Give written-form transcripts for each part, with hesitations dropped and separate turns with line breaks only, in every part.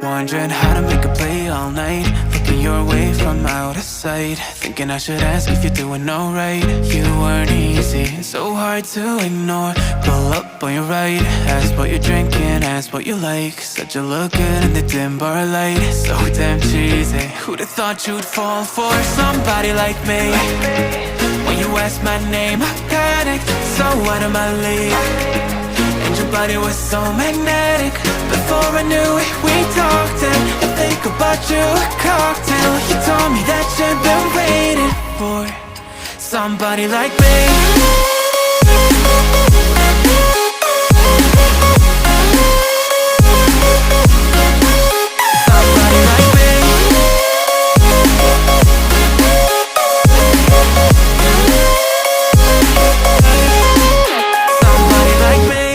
Wondering how to make a play all night, looking your way from out of sight, thinking I should ask if you're doing alright. You weren't easy, so hard to ignore. Pull up on your right, ask what you're drinking, ask what you like. Said you look good in the dim bar light, so damn cheesy. Who'd have thought you'd fall for somebody like me? When you asked my name, I panicked, so out of my league. And your body was so magnetic. Before I knew it, we talked, and I think about you a cocktail. You told me that you've been waiting for somebody like me. Somebody like me. Somebody like me.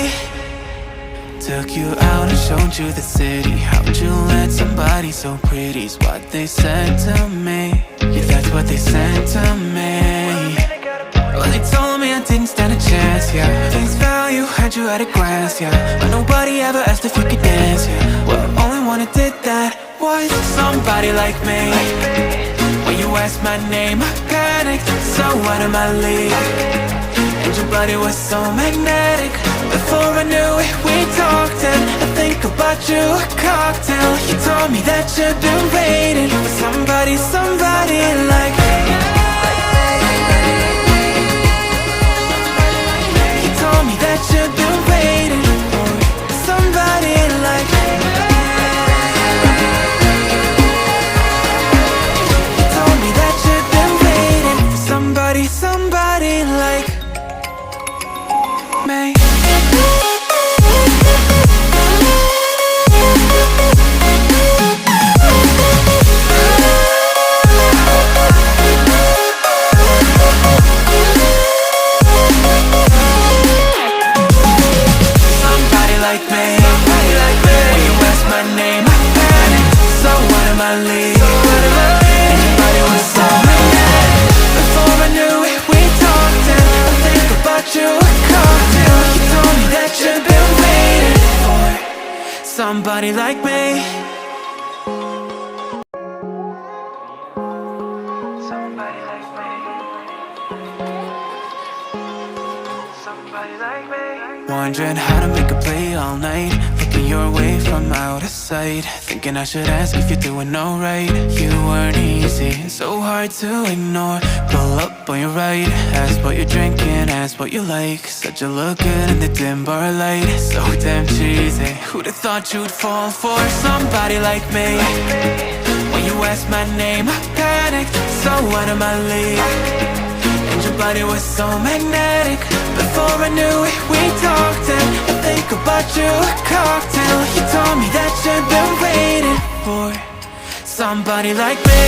Took you out and showed you the city. How'd you let somebody so pretty's what they said to me? Yeah, that's what they said to me. Well, they told me I didn't stand a chance, yeah. Face value, had you at a glance, yeah. But nobody ever asked if you could dance, yeah. Well, only one who did that was somebody like me. When you asked my name, I panicked, so out of my league. And your body was so magnetic. Before I knew it, we talked, and I think about you a cocktail. You told me that you've been waiting for somebody, somebody like me. You told me that you've been waiting for somebody like me. You told me that you've been waiting for somebody, somebody like me. Somebody like me. Somebody like me. Somebody like me. Wondering how to make a play all night, looking your way from out of sight, thinking I should ask if you're doing alright. You weren't easy, so hard to ignore. Pull up on your right, ask what you're drinking, ask what you like. Said you look good in the dim bar light, so damn cheesy. Who'd have thought you'd fall for somebody like me? When you asked my name, I panicked, so out of my league. And your body was so magnetic. Before I knew it, we talked, and I think about you a cocktail. You told me that you've been waiting for somebody like me.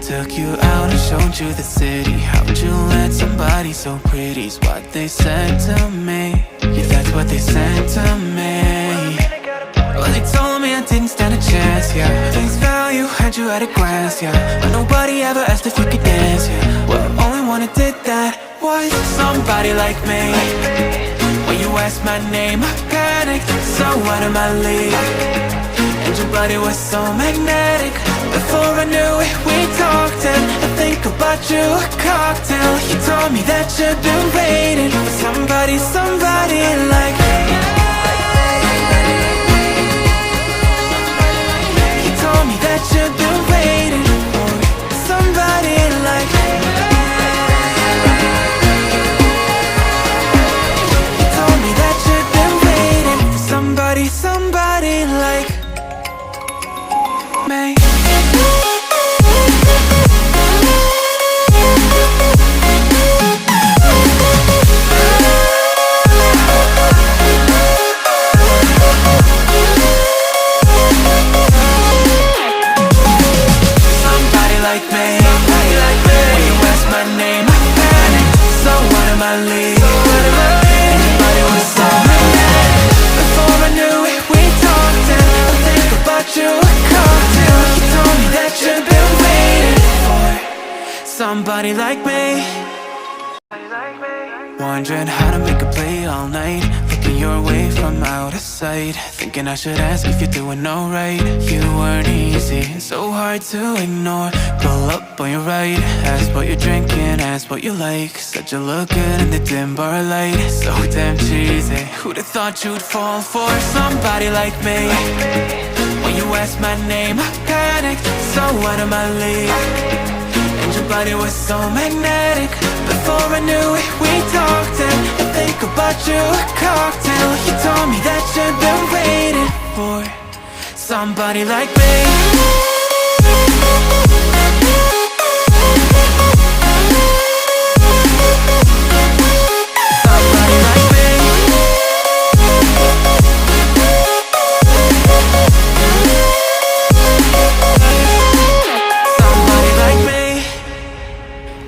Took you out and showed you the city. How'd you let somebody so pretty's what they said to me? Yeah, that's what they said to me. Well, they told me I didn't stand a chance, yeah. Face value, had you at a glance, yeah. But nobody ever asked if you could dance, yeah. Well, only one who did that was somebody like me. When you asked my name, I panicked, so out of my league. And your body was so magnetic. Before I knew it, we talked, and I think about you a cocktail. You told me that you've been waiting for somebody, somebody like me. You told me that you've been waiting for somebody like me. You told me that you've been waiting for somebody, somebody like me. somebody like me. Wondering how to make a play all night, looking your way from out of sight, thinking I should ask if you're doing alright. You weren't easy, so hard to ignore. Pull up on your right, ask what you're drinking, ask what you like. Said you look good in the dim bar light, so damn cheesy. Who'd have thought you'd fall for somebody like me? When you asked my name, I panicked, so out of my league. And your body was so magnetic. Before I knew it, we talked, and I think about you, a cocktail. You told me that you'd been waiting for somebody like me.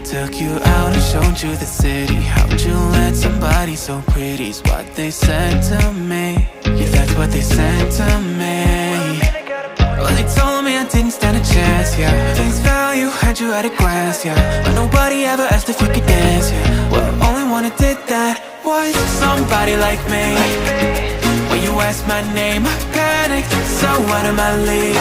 Took you out and showed you the city. How'd you let somebody so pretty's what they said to me? Yeah, that's what they said to me. Well, they told me I didn't stand a chance, yeah. Face value, had you at a glance, yeah. But nobody ever asked if you could dance, yeah. Well, only one who did that was somebody like me. When you asked my name, I panicked, so out of my league.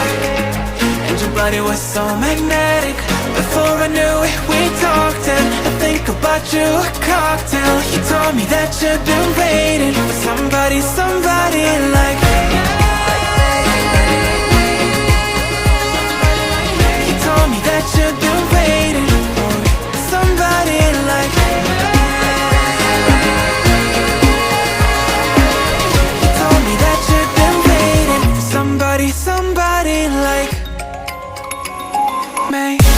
And your body was so magnetic. Before I knew it, we talked, and I think about you, a cocktail. You told me that you've been waiting for somebody, somebody like me. You told me that you've been waiting for somebody like me. You told me that you've been waiting for somebody, somebody like me.